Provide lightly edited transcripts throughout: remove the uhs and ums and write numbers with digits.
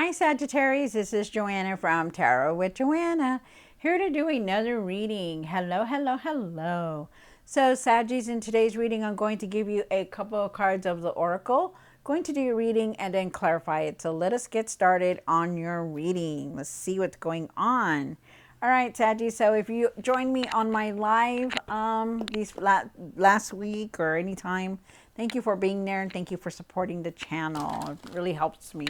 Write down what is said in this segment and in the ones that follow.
Hi Sagittarius, this is Joanna from Tarot with Joanna, here to do another reading. Hello, hello, hello. So Saggies, in today's reading, I'm going to give you a couple of cards of the Oracle. Going to do your reading and then clarify it. So let us get started on your reading. Let's see what's going on. All right, Saggies, so if you joined me on my live last week or anytime, thank you for being there and thank you for supporting the channel. It really helps me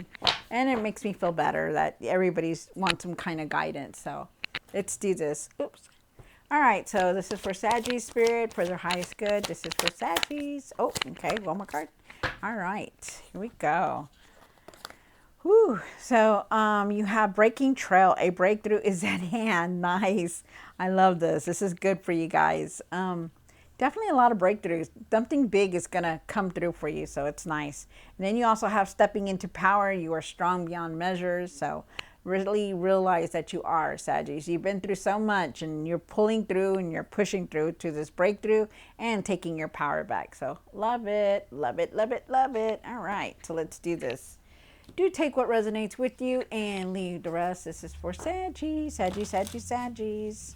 and it makes me feel better that everybody's wants some kind of guidance. So let's do this. Oops. All right, so this is for Saggies Spirit, for their highest good. This is for Saggies. Oh, okay, one more card. All right, here we go. Whew. So you have breaking trail. A breakthrough is at hand. Nice. I love this. This is good for you guys. Definitely a lot of breakthroughs. Something big is going to come through for you, so it's nice. And then you also have stepping into power. You are strong beyond measures, so really realize that you are, Saggies. You've been through so much, and you're pulling through, and you're pushing through to this breakthrough and taking your power back. So love it, love it, love it, love it. All right, so let's do this. Do take what resonates with you and leave the rest. This is for Saggies, Saggies, Saggies, Saggies.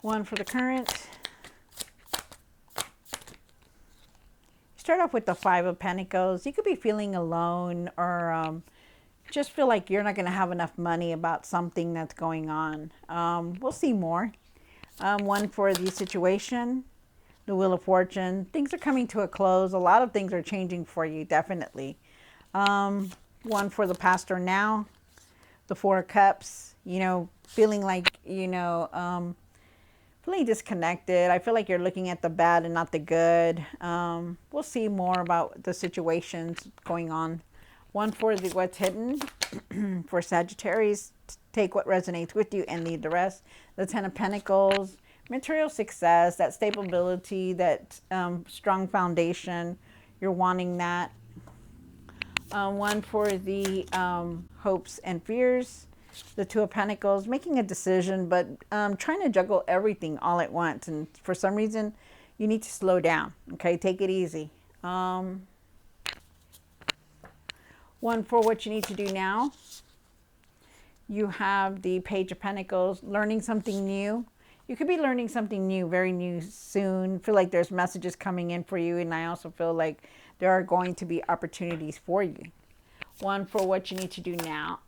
One for the current. Start off with the Five of Pentacles. You could be feeling alone or just feel like you're not going to have enough money about something that's going on. We'll see more. One for the situation, the Wheel of Fortune. Things are coming to a close. A lot of things are changing for you, definitely. One for the past or now, the Four of Cups. You know, feeling like, feeling disconnected. I feel like you're looking at the bad and not the good. We'll see more about the situations going on. One for the what's hidden. For Sagittarius, take what resonates with you and leave the rest. The Ten of Pentacles, material success, that stability, that strong foundation. You're wanting that. One for the hopes and fears. The Two of Pentacles, making a decision, but trying to juggle everything all at once. And for some reason, you need to slow down. Okay, take it easy. One for what you need to do now. You have the Page of Pentacles, learning something new. You could be learning something new, very new soon. Feel like there's messages coming in for you. And I also feel like there are going to be opportunities for you. One for what you need to do now,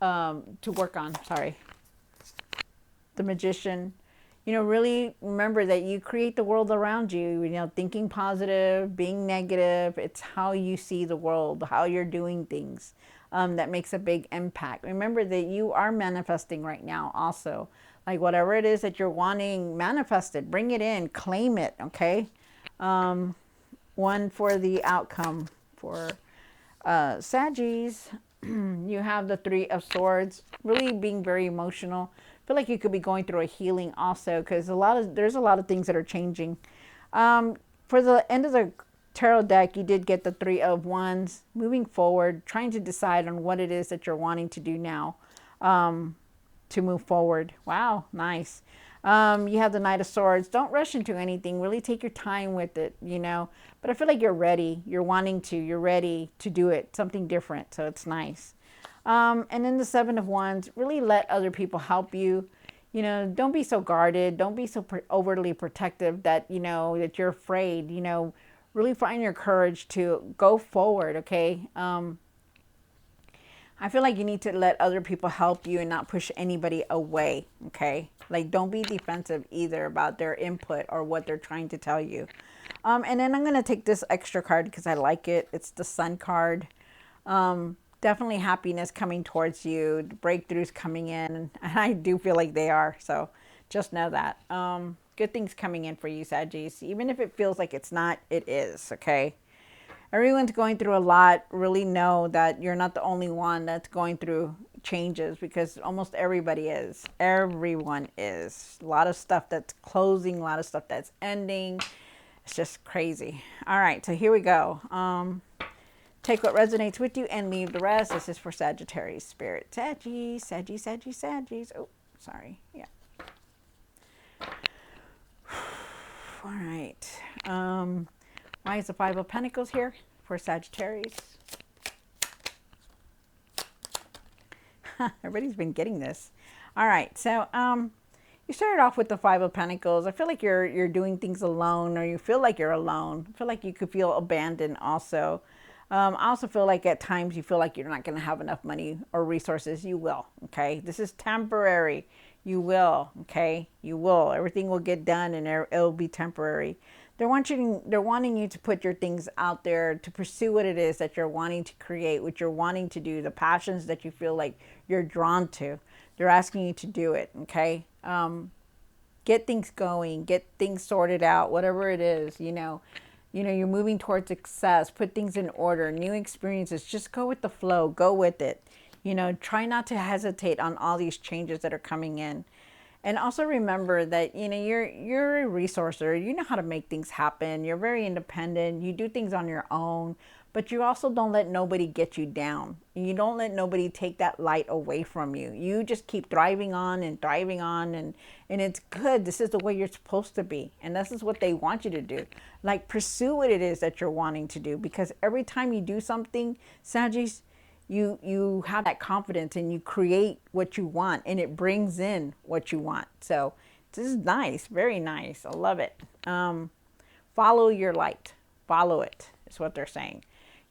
to work on, sorry. The Magician. You know, really remember that you create the world around you. You know, thinking positive, being negative. It's how you see the world, how you're doing things. That makes a big impact. Remember that you are manifesting right now also. Like whatever it is that you're wanting, manifest it. Bring it in. Claim it, okay? One for the outcome for Saggies. You have the Three of Swords. Really being very emotional. Feel like you could be going through a healing also because there's a lot of things that are changing. For the end of the tarot deck, you did get the Three of Wands. Moving forward, trying to decide on what it is that you're wanting to do now to move forward. Wow, nice. You have the Knight of Swords. Don't rush into anything. Really take your time with it, you know. But I feel like you're ready. You're wanting to. You're ready to do it. Something different. So it's nice. And then the Seven of Wands. Really let other people help you. You know, don't be so guarded. Don't be so overly protective that, you know, that you're afraid. You know, really find your courage to go forward, okay? I feel like you need to let other people help you and not push anybody away, okay? Like, don't be defensive either about their input or what they're trying to tell you. And then I'm going to take this extra card because I like it. It's the Sun card. Definitely happiness coming towards you. Breakthroughs coming in. And I do feel like they are. So just know that. Good things coming in for you, Saggies. Even if it feels like it's not, it is, okay? Everyone's going through a lot. Really know that you're not the only one that's going through changes because almost everybody is. Everyone is. A lot of stuff that's closing, a lot of stuff that's ending. It's just crazy. All right, so here we go. Take what resonates with you and leave the rest. This is for Sagittarius spirit. Saggies, Saggies, Saggies, Saggies. Oh, Sorry. Yeah. All right. Why is the Five of Pentacles here for Sagittarius? Everybody's been getting this. All right. So, you started off with the Five of Pentacles. I feel like you're doing things alone, or you feel like you're alone. I feel like you could feel abandoned also. I also feel like at times you feel like you're not going to have enough money or resources. You will, okay? This is temporary. You will, okay? You will. Everything will get done, and it'll be temporary. They're wanting you to put your things out there, to pursue what it is that you're wanting to create, what you're wanting to do, the passions that you feel like you're drawn to. They're asking you to do it, okay? Get things going, get things sorted out, whatever it is, you're moving towards success, put things in order, new experiences, just go with the flow, go with it. Try not to hesitate on all these changes that are coming in. And also remember that, you're a resourcer. You know how to make things happen. You're very independent. You do things on your own, but you also don't let nobody get you down. You don't let nobody take that light away from you. You just keep thriving on, and it's good. This is the way you're supposed to be. And this is what they want you to do. Like, pursue what it is that you're wanting to do, because every time you do something, Saggies, you have that confidence, and you create what you want, and it brings in what you want. So this is nice, very nice. I love it. Follow your light. Follow it is what they're saying.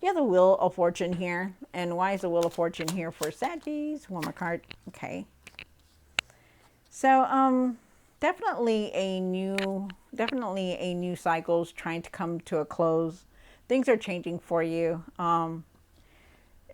You have the Wheel of Fortune here. And why is the Wheel of Fortune here for Saggies? One more card. Okay. So definitely a new cycle's trying to come to a close. Things are changing for you.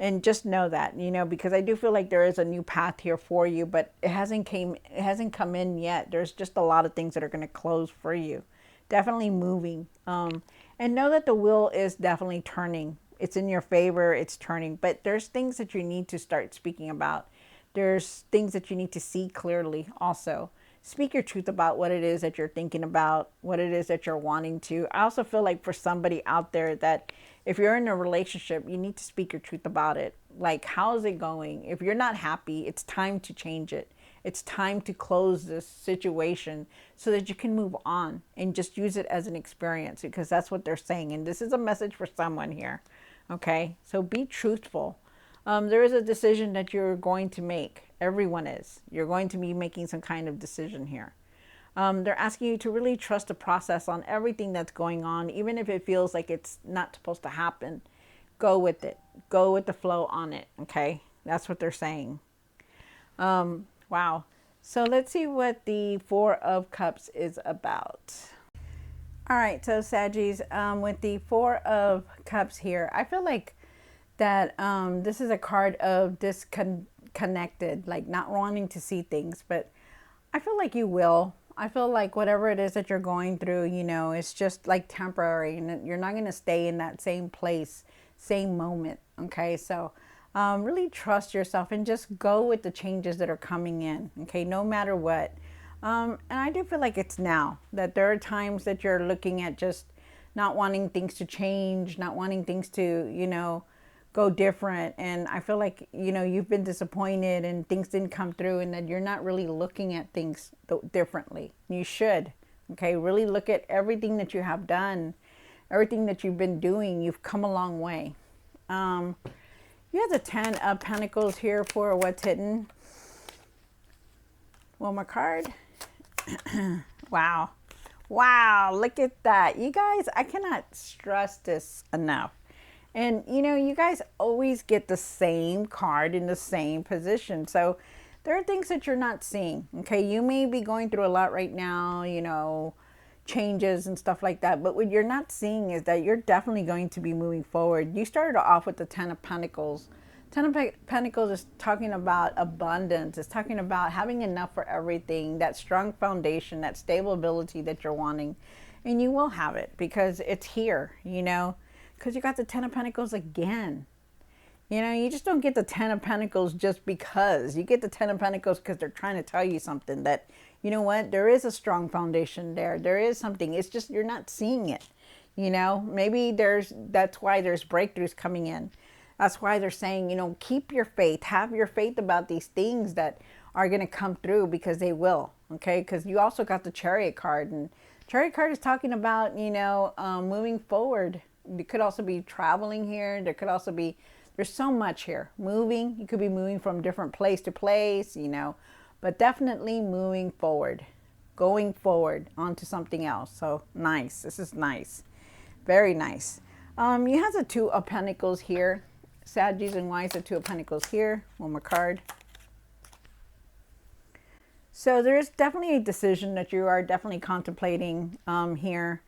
And just know that, because I do feel like there is a new path here for you, but it hasn't come in yet. There's just a lot of things that are going to close for you. Definitely moving. And know that the wheel is definitely turning. It's in your favor. It's turning. But there's things that you need to start speaking about. There's things that you need to see clearly also. Speak your truth about what it is that you're thinking about, what it is that you're wanting to. I also feel like for somebody out there that if you're in a relationship, you need to speak your truth about it. Like, how is it going? If you're not happy, it's time to change it. It's time to close this situation so that you can move on and just use it as an experience, because that's what they're saying. And this is a message for someone here. Okay, so be truthful. There is a decision that you're going to make. Everyone is. You're going to be making some kind of decision here. They're asking you to really trust the process on everything that's going on, even if it feels like it's not supposed to happen. Go with it. Go with the flow on it. Okay, that's what they're saying. Wow. So let's see what the Four of Cups is about. All right, so Saggies, with the Four of Cups here, I feel like that this is a card of disconnected, like not wanting to see things, but I feel like you will. I feel like whatever it is that you're going through, it's just like temporary, and you're not going to stay in that same place, same moment. Okay, so really trust yourself and just go with the changes that are coming in. Okay, no matter what. And I do feel like it's now that there are times that you're looking at just not wanting things to change, not wanting things to, go different. And I feel like, you've been disappointed and things didn't come through, and that you're not really looking at things differently. You should. Okay, really look at everything that you have done, everything that you've been doing. You've come a long way. You have the Ten of Pentacles here for what's hidden. One more card. Wow. Wow, look at that. You guys, I cannot stress this enough. And, you guys always get the same card in the same position. So there are things that you're not seeing. Okay, you may be going through a lot right now, changes and stuff like that. But what you're not seeing is that you're definitely going to be moving forward. You started off with the Ten of Pentacles. Ten of Pentacles is talking about abundance. It's talking about having enough for everything, that strong foundation, that stability that you're wanting. And you will have it because it's here, because you got the Ten of Pentacles again. You just don't get the Ten of Pentacles just because. You get the Ten of Pentacles because they're trying to tell you something that, there is a strong foundation there. There is something. It's just you're not seeing it. Maybe that's why there's breakthroughs coming in. That's why they're saying, keep your faith. Have your faith about these things that are going to come through, because they will. Okay, because you also got the Chariot card, and Chariot card is talking about, moving forward. You could also be traveling here. There could also be, there's so much here. Moving, you could be moving from different place to place, but definitely moving forward, going forward onto something else. So nice. This is nice. Very nice. You have the Two of Pentacles here. Sagittarius, and why is the Two of Pentacles here? One more card. So there's definitely a decision that you are definitely contemplating here.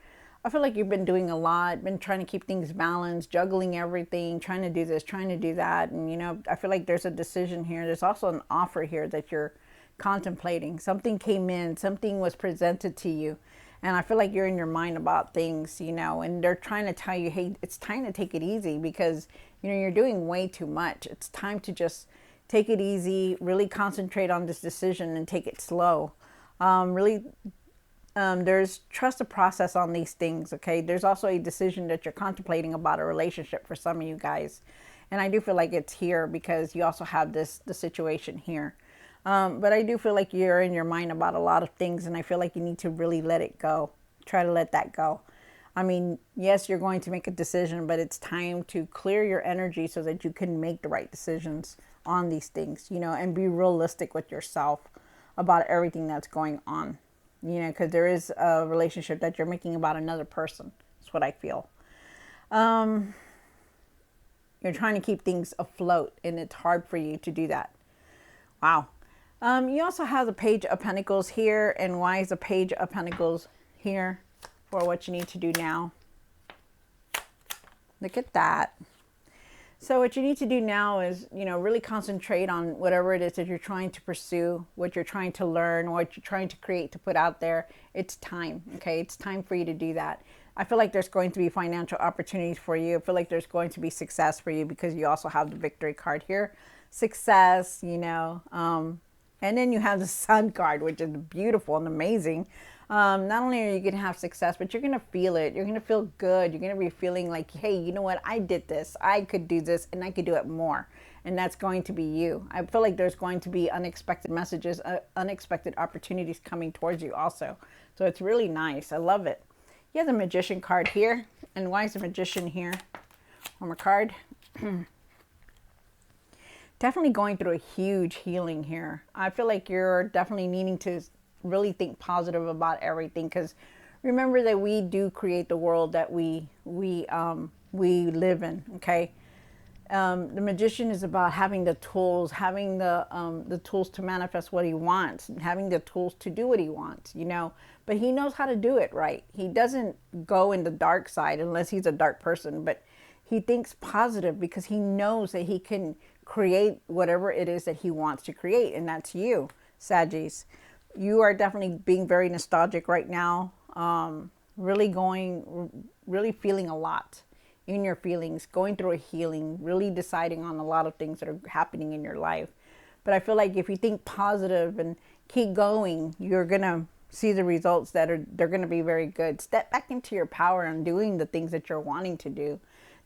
I feel like you've been doing a lot, been trying to keep things balanced, juggling everything, trying to do this, trying to do that. And, I feel like there's a decision here. There's also an offer here that you're contemplating. Something came in, something was presented to you. And I feel like you're in your mind about things, and they're trying to tell you, hey, it's time to take it easy, because, you're doing way too much. It's time to just take it easy, really concentrate on this decision and take it slow. There's trust the process on these things, okay? There's also a decision that you're contemplating about a relationship for some of you guys. And I do feel like it's here because you also have the situation here. But I do feel like you're in your mind about a lot of things, and I feel like you need to really let it go. Try to let that go. I mean, yes, you're going to make a decision, but it's time to clear your energy so that you can make the right decisions on these things, and be realistic with yourself about everything that's going on, because there is a relationship that you're making about another person. That's what I feel. You're trying to keep things afloat, and it's hard for you to do that. Wow. You also have the Page of Pentacles here. And why is the Page of Pentacles here for what you need to do now? Look at that. So what you need to do now is, really concentrate on whatever it is that you're trying to pursue, what you're trying to learn, what you're trying to create, to put out there. It's time, okay? It's time for you to do that. I feel like there's going to be financial opportunities for you. I feel like there's going to be success for you, because you also have the Victory card here. Success, and then you have the Sun card, which is beautiful and amazing. Not only are you going to have success, but you're going to feel it. You're going to feel good. You're going to be feeling like, hey, you know what? I did this. I could do this, and I could do it more. And that's going to be you. I feel like there's going to be unexpected messages, unexpected opportunities coming towards you also. So it's really nice. I love it. You have the Magician card here. And why is the Magician here? One more card. Definitely going through a huge healing here. I feel like you're definitely needing to really think positive about everything, because remember that we do create the world that we live in. Okay. The Magician is about having the tools, having the tools to manifest what he wants, having the tools to do what he wants, but he knows how to do it right. He doesn't go in the dark side unless he's a dark person, but he thinks positive because he knows that he can create whatever it is that he wants to create. And that's you, Sagittarius. You are definitely being very nostalgic right now. Really feeling a lot in your feelings, going through a healing, really deciding on a lot of things that are happening in your life. But I feel like if you think positive and keep going, you're going to see the results they're going to be very good. Step back into your power and doing the things that you're wanting to do.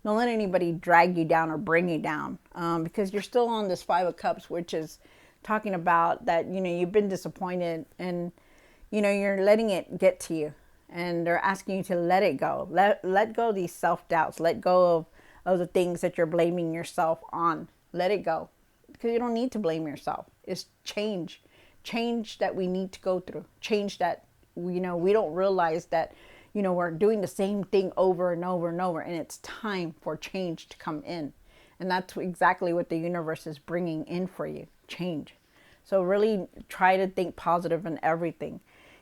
Don't let anybody drag you down or bring you down, because you're still on this Five of Cups, which is talking about that, you've been disappointed, and, you're letting it get to you, and they're asking you to let it go. Let go of these self-doubts. Let go of the things that you're blaming yourself on. Let it go, because you don't need to blame yourself. It's change that we need to go through. Change that, we don't realize that, we're doing the same thing over and over and over, and it's time for change to come in. And that's exactly what the universe is bringing in for you, change. So really try to think positive in everything.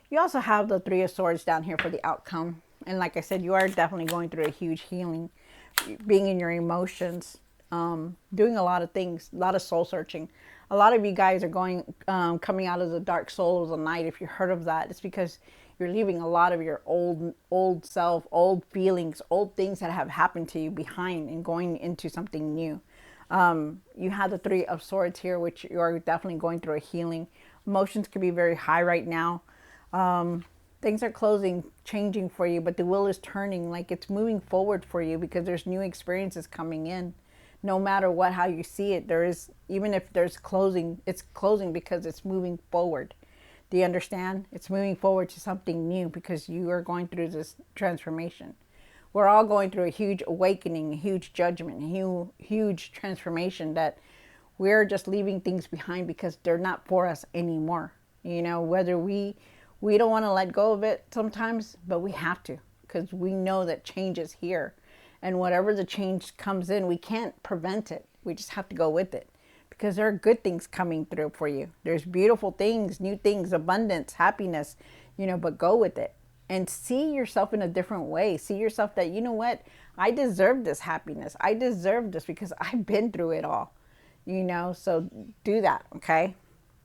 You also have the Three of Swords down here for the outcome. And like I said, you are definitely going through a huge healing, being in your emotions, doing a lot of things, a lot of soul searching. A lot of you guys are coming out of the dark soul of the night. If you heard of that, it's because you're leaving a lot of your old self, old feelings, old things that have happened to you behind, and going into something new. You have the Three of Swords here, which you are definitely going through a healing. Emotions could be very high right now. Things are changing for you, but the wheel is turning, like it's moving forward for you, because there's new experiences coming in, no matter what, how you see it, there is, even if there's closing, it's closing because it's moving forward. Do you understand? It's moving forward to something new because you are going through this transformation. We're all going through a huge awakening, a huge judgment, a huge transformation, that we're just leaving things behind because they're not for us anymore. You know, whether we don't want to let go of it sometimes, but we have to, because we know that change is here. And whatever the change comes in, we can't prevent it. We just have to go with it, because there are good things coming through for you. There's beautiful things, new things, abundance, happiness, you know, but go with it and see yourself in a different way. See yourself that, you know what, I deserve this happiness. I deserve this because I've been through it all, you know, so do that. Okay.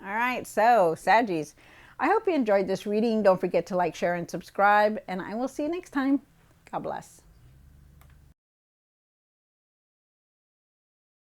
All right. So Saggies, I hope you enjoyed this reading. Don't forget to like, share, and subscribe, and I will see you next time. God bless.